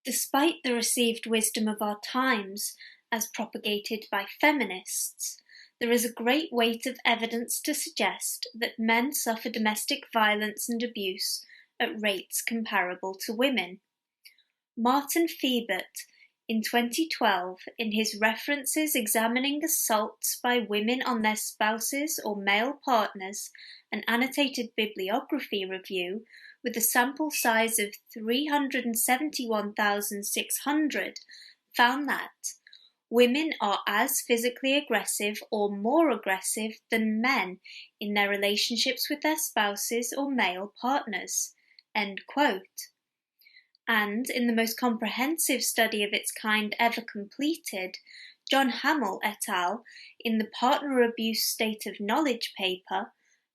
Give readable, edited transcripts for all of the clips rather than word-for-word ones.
Despite the received wisdom of our times, as propagated by feminists, there is a great weight of evidence to suggest that men suffer domestic violence and abuse at rates comparable to women. Martin Fiebert, in 2012, in his References Examining Assaults by Women on Their Spouses or Male Partners, an annotated bibliography review with a sample size of 371,600, found that women are as physically aggressive or more aggressive than men in their relationships with their spouses or male partners. End quote. And in the most comprehensive study of its kind ever completed, John Hamill et al., in the Partner Abuse State of Knowledge paper,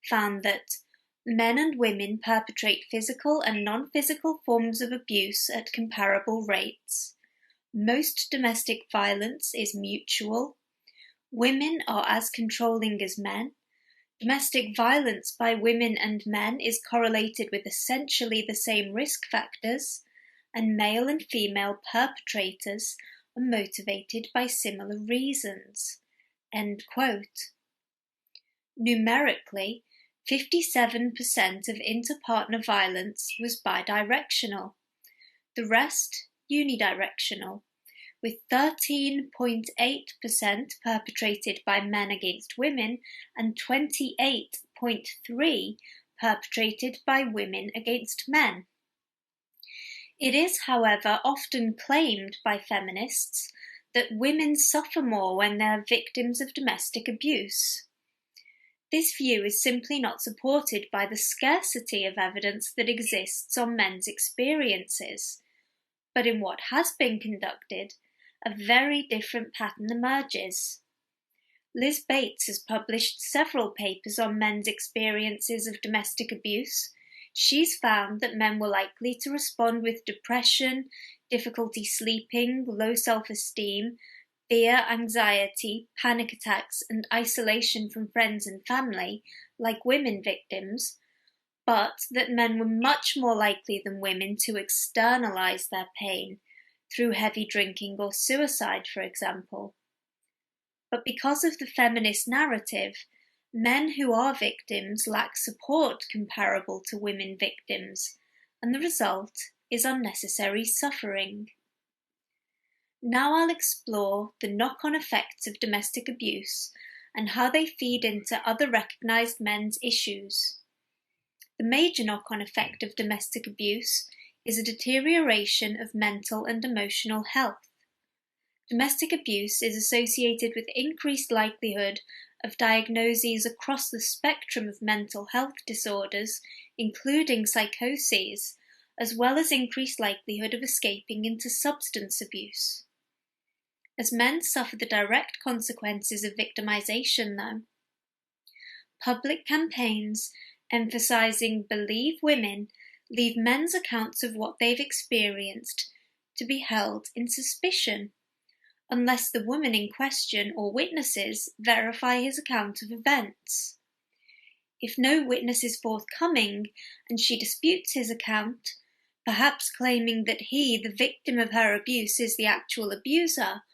found that men and women perpetrate physical and non-physical forms of abuse at comparable rates. Most domestic violence is mutual. Women are as controlling as men. Domestic violence by women and men is correlated with essentially the same risk factors, and male and female perpetrators are motivated by similar reasons. End quote. Numerically, 57% of inter-partner violence was bidirectional, the rest unidirectional, with 13.8% perpetrated by men against women and 28.3% perpetrated by women against men. It is, however, often claimed by feminists that women suffer more when they are victims of domestic abuse. This view is simply not supported by the scarcity of evidence that exists on men's experiences, but in what has been conducted, a very different pattern emerges. Liz Bates has published several papers on men's experiences of domestic abuse. She's found that men were likely to respond with depression, difficulty sleeping, low self-esteem, fear, anxiety, panic attacks, and isolation from friends and family, like women victims, but that men were much more likely than women to externalize their pain through heavy drinking or suicide, for example. But because of the feminist narrative, men who are victims lack support comparable to women victims, and the result is unnecessary suffering. Now I'll explore the knock-on effects of domestic abuse and how they feed into other recognized men's issues. The major knock-on effect of domestic abuse is a deterioration of mental and emotional health. Domestic abuse is associated with increased likelihood of diagnoses across the spectrum of mental health disorders, including psychoses, as well as increased likelihood of escaping into substance abuse. As men suffer the direct consequences of victimization, though, public campaigns emphasizing "Believe Women" leave men's accounts of what they've experienced to be held in suspicion, unless the woman in question or witnesses verify his account of events. If no witness is forthcoming and she disputes his account, perhaps claiming that he, the victim of her abuse, is the actual abuser,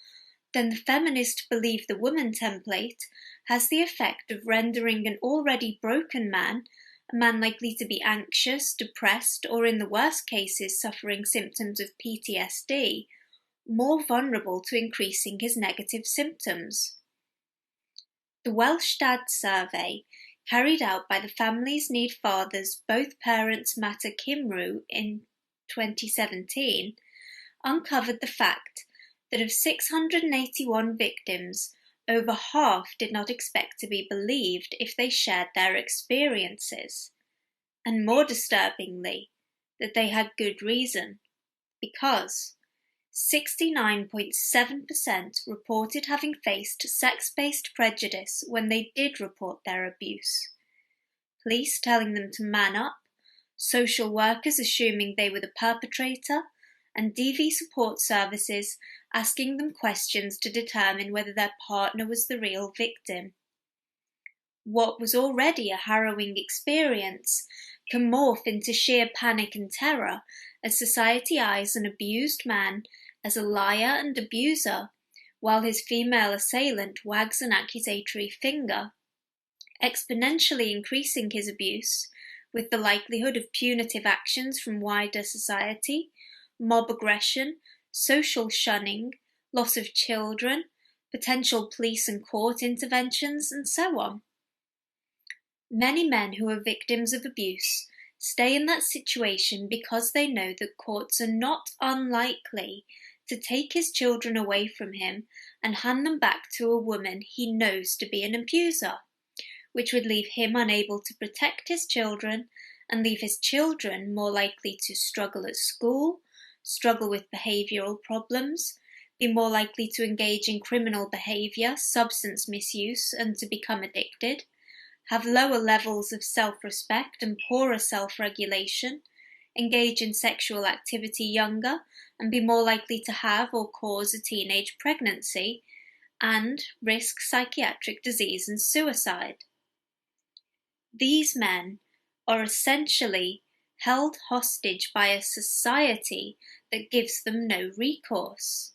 then the feminist "Believe the Woman" template has the effect of rendering an already broken man, a man likely to be anxious, depressed, or in the worst cases suffering symptoms of PTSD, more vulnerable to increasing his negative symptoms. The Welsh survey, carried out by the Families Need Fathers Both Parents Matter Cymru in 2017, uncovered the fact that of 681 victims, over half did not expect to be believed if they shared their experiences, and more disturbingly, that they had good reason, because 69.7% reported having faced sex-based prejudice when they did report their abuse, police telling them to man up, social workers assuming they were the perpetrator, and DV support services asking them questions to determine whether their partner was the real victim. What was already a harrowing experience can morph into sheer panic and terror as society eyes an abused man as a liar and abuser, while his female assailant wags an accusatory finger, exponentially increasing his abuse, with the likelihood of punitive actions from wider society, mob aggression, social shunning, loss of children, potential police and court interventions, and so on. Many men who are victims of abuse stay in that situation because they know that courts are not unlikely to take his children away from him and hand them back to a woman he knows to be an abuser, which would leave him unable to protect his children and leave his children more likely to struggle at school, struggle with behavioural problems, be more likely to engage in criminal behaviour, substance misuse, and to become addicted, have lower levels of self-respect and poorer self-regulation, engage in sexual activity younger, and be more likely to have or cause a teenage pregnancy, and risk psychiatric disease and suicide. These men are essentially held hostage by a society that gives them no recourse.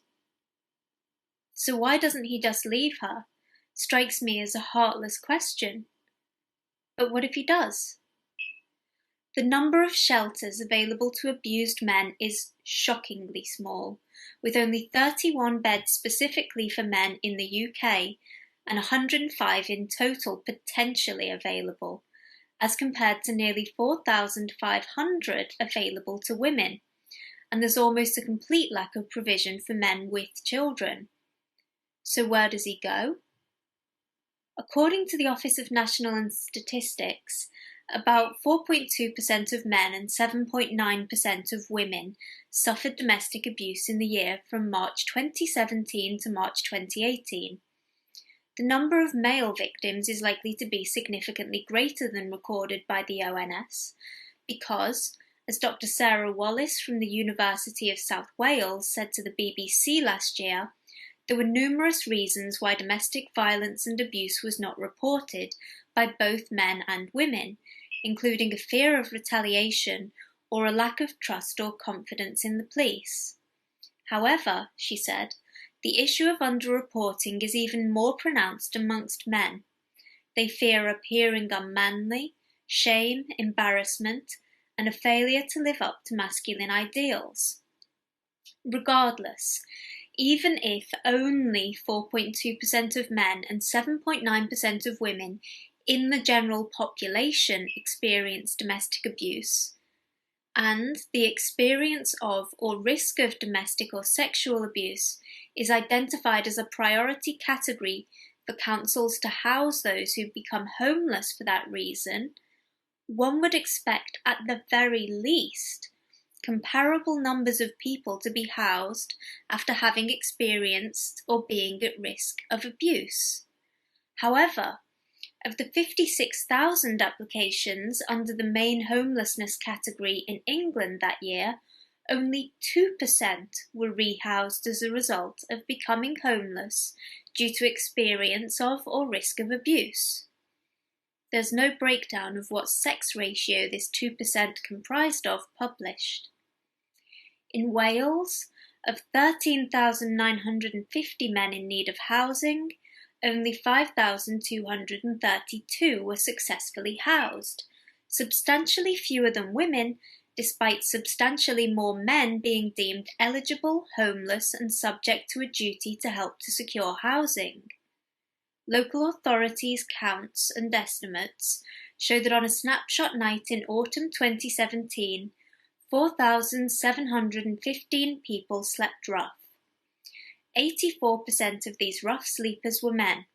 So why doesn't he just leave her? Strikes me as a heartless question. But what if he does? The number of shelters available to abused men is shockingly small, with only 31 beds specifically for men in the UK and 105 in total potentially available, as compared to nearly 4,500 available to women, and there's almost a complete lack of provision for men with children. So where does he go? According to the Office of National Statistics, about 4.2% of men and 7.9% of women suffered domestic abuse in the year from March 2017 to March 2018. The number of male victims is likely to be significantly greater than recorded by the ONS because, as Dr. Sarah Wallace from the University of South Wales said to the BBC last year, there were numerous reasons why domestic violence and abuse was not reported by both men and women, including a fear of retaliation or a lack of trust or confidence in the police. However, she said, the issue of underreporting is even more pronounced amongst men. They fear appearing unmanly, shame, embarrassment, and a failure to live up to masculine ideals. Regardless, even if only 4.2% of men and 7.9% of women in the general population experience domestic abuse, and the experience of or risk of domestic or sexual abuse is identified as a priority category for councils to house those who become homeless for that reason, one would expect at the very least comparable numbers of people to be housed after having experienced or being at risk of abuse. However, of the 56,000 applications under the main homelessness category in England that year, only 2% were rehoused as a result of becoming homeless due to experience of or risk of abuse. There's no breakdown of what sex ratio this 2% comprised of published. In Wales, of 13,950 men in need of housing, only 5,232 were successfully housed, substantially fewer than women, despite substantially more men being deemed eligible, homeless, and subject to a duty to help to secure housing. Local authorities' counts and estimates show that on a snapshot night in autumn 2017, 4,715 people slept rough. 84% of these rough sleepers were men.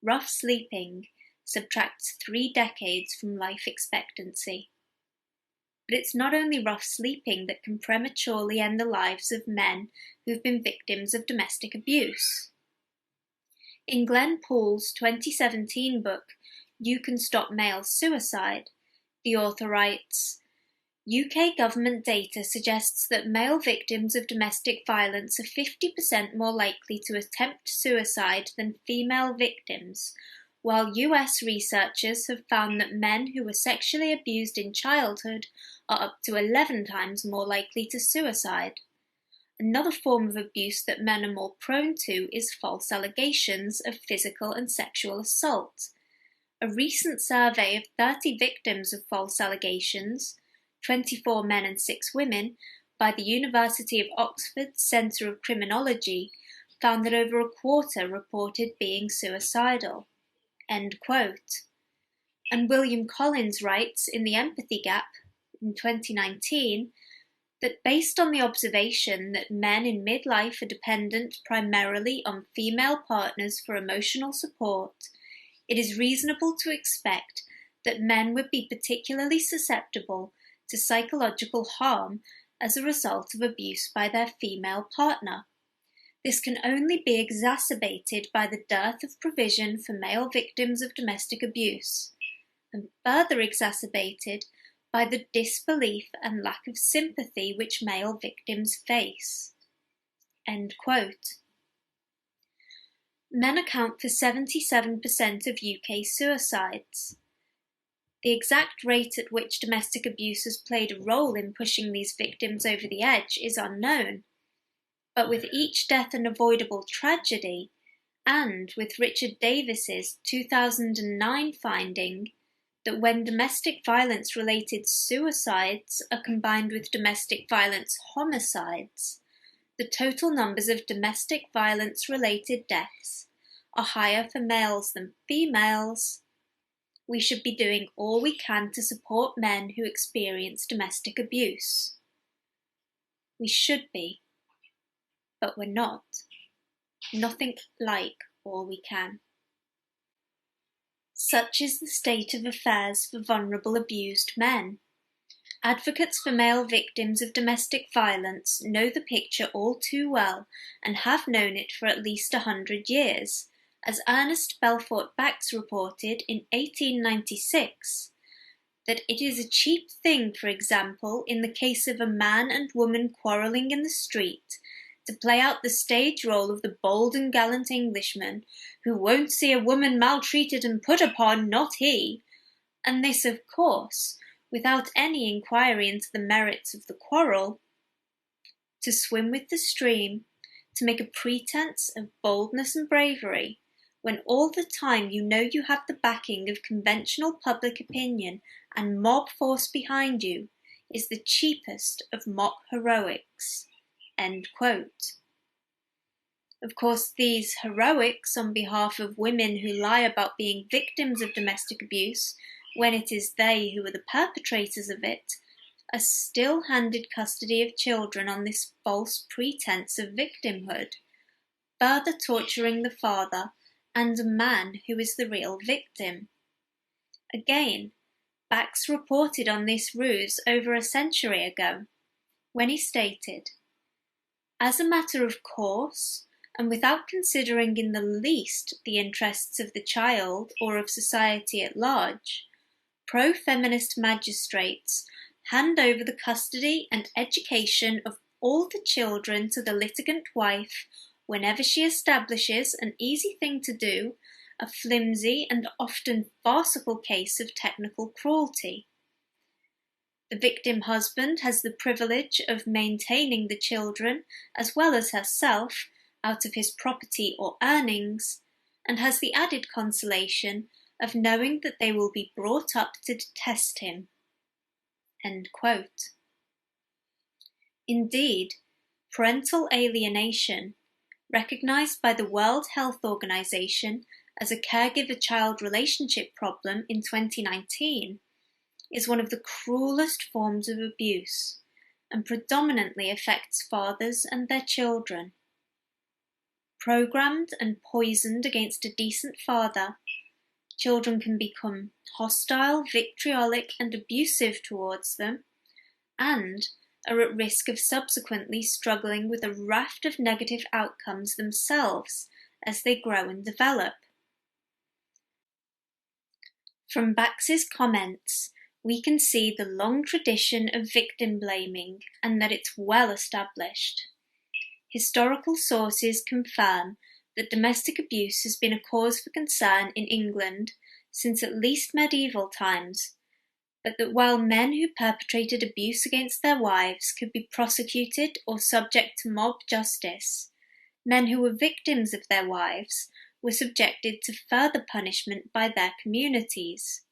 Rough sleeping subtracts 3 decades from life expectancy. But it's not only rough sleeping that can prematurely end the lives of men who've been victims of domestic abuse. In Glenn Poole's 2017 book, You Can Stop Male Suicide, the author writes, UK government data suggests that male victims of domestic violence are 50% more likely to attempt suicide than female victims, while US researchers have found that men who were sexually abused in childhood are up to 11 times more likely to suicide. Another form of abuse that men are more prone to is false allegations of physical and sexual assault. A recent survey of 30 victims of false allegations, 24 men and 6 women, by the University of Oxford's Centre of Criminology found that over a quarter reported being suicidal. End quote. And William Collins writes in The Empathy Gap in 2019 that based on the observation that men in midlife are dependent primarily on female partners for emotional support, it is reasonable to expect that men would be particularly susceptible to psychological harm as a result of abuse by their female partner. This can only be exacerbated by the dearth of provision for male victims of domestic abuse, and further exacerbated by the disbelief and lack of sympathy which male victims face. End quote. Men account for 77% of UK suicides. The exact rate at which domestic abuse has played a role in pushing these victims over the edge is unknown, but with each death an avoidable tragedy, and with Richard Davis's 2009 finding that when domestic violence-related suicides are combined with domestic violence homicides, the total numbers of domestic violence-related deaths are higher for males than females, we should be doing all we can to support men who experience domestic abuse. We should be, but we're not. Nothing like all we can. Such is the state of affairs for vulnerable abused men. Advocates for male victims of domestic violence know the picture all too well and have known it for at least 100 years, as Ernest Belfort Bax reported in 1896, that it is a cheap thing, for example, in the case of a man and woman quarrelling in the street, to play out the stage role of the bold and gallant Englishman who won't see a woman maltreated and put upon, not he, and this, of course, without any inquiry into the merits of the quarrel, to swim with the stream, to make a pretence of boldness and bravery, when all the time you know you have the backing of conventional public opinion and mob force behind you, is the cheapest of mock heroics. End quote. Of course, these heroics on behalf of women who lie about being victims of domestic abuse when it is they who are the perpetrators of it, are still handed custody of children on this false pretense of victimhood, further torturing the father and a man who is the real victim. Again, Bax reported on this ruse over a century ago, when he stated, "As a matter of course, and without considering in the least the interests of the child or of society at large, pro-feminist magistrates hand over the custody and education of all the children to the litigant wife whenever she establishes an easy thing to do, a flimsy and often farcical case of technical cruelty. The victim husband has the privilege of maintaining the children as well as herself out of his property or earnings, and has the added consolation of knowing that they will be brought up to detest him." End quote. Indeed, parental alienation, recognized by the World Health Organization as a caregiver-child relationship problem in 2019, is one of the cruelest forms of abuse and predominantly affects fathers and their children. Programmed and poisoned against a decent father, children can become hostile, vitriolic, and abusive towards them, and are at risk of subsequently struggling with a raft of negative outcomes themselves as they grow and develop. From Bax's comments, we can see the long tradition of victim blaming and that it's well established. Historical sources confirm that domestic abuse has been a cause for concern in England since at least medieval times, but that while men who perpetrated abuse against their wives could be prosecuted or subject to mob justice, men who were victims of their wives were subjected to further punishment by their communities.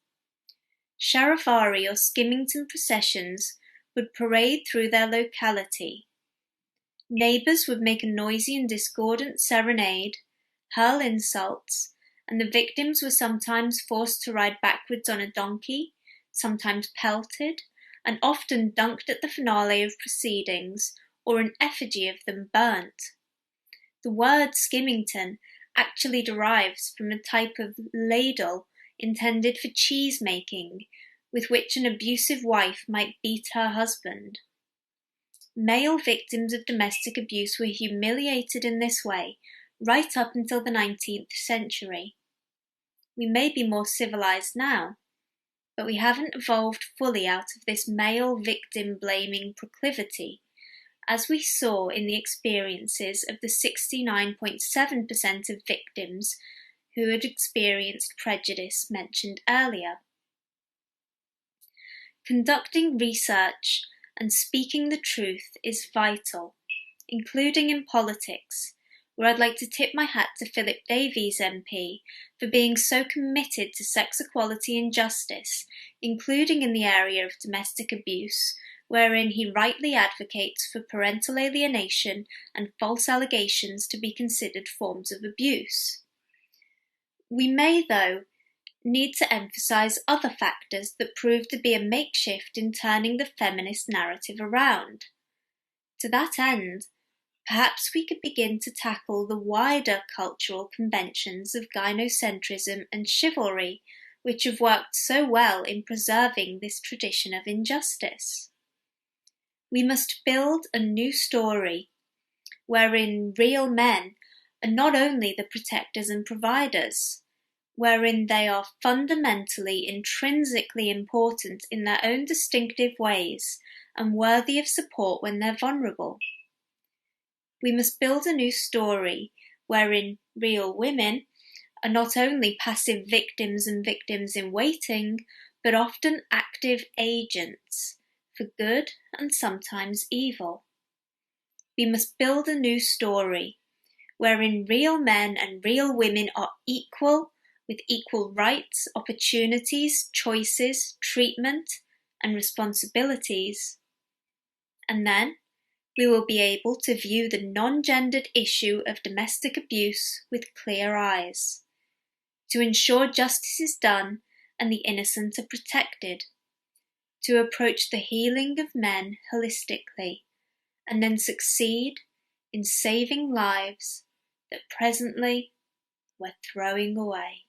Charivari or skimmington processions would parade through their locality. Neighbours would make a noisy and discordant serenade, hurl insults, and the victims were sometimes forced to ride backwards on a donkey, sometimes pelted, and often dunked at the finale of proceedings, or an effigy of them burnt. The word skimmington actually derives from a type of ladle intended for cheese making, with which an abusive wife might beat her husband. Male victims of domestic abuse were humiliated in this way right up until the 19th century. We may be more civilized now, but we haven't evolved fully out of this male victim-blaming proclivity, as we saw in the experiences of the 69.7% of victims who had experienced prejudice mentioned earlier. Conducting research and speaking the truth is vital, including in politics, where I'd like to tip my hat to Philip Davies MP for being so committed to sex equality and justice, including in the area of domestic abuse, wherein he rightly advocates for parental alienation and false allegations to be considered forms of abuse. We may, though, need to emphasize other factors that prove to be a makeshift in turning the feminist narrative around. To that end, perhaps we could begin to tackle the wider cultural conventions of gynocentrism and chivalry, which have worked so well in preserving this tradition of injustice. We must build a new story, wherein real men are not only the protectors and providers, wherein they are fundamentally, intrinsically important in their own distinctive ways and worthy of support when they're vulnerable. We must build a new story wherein real women are not only passive victims and victims in waiting, but often active agents for good and sometimes evil. We must build a new story wherein real men and real women are equal, with equal rights, opportunities, choices, treatment, and responsibilities. And then we will be able to view the non-gendered issue of domestic abuse with clear eyes, to ensure justice is done and the innocent are protected, to approach the healing of men holistically, and then succeed in saving lives that presently we're throwing away.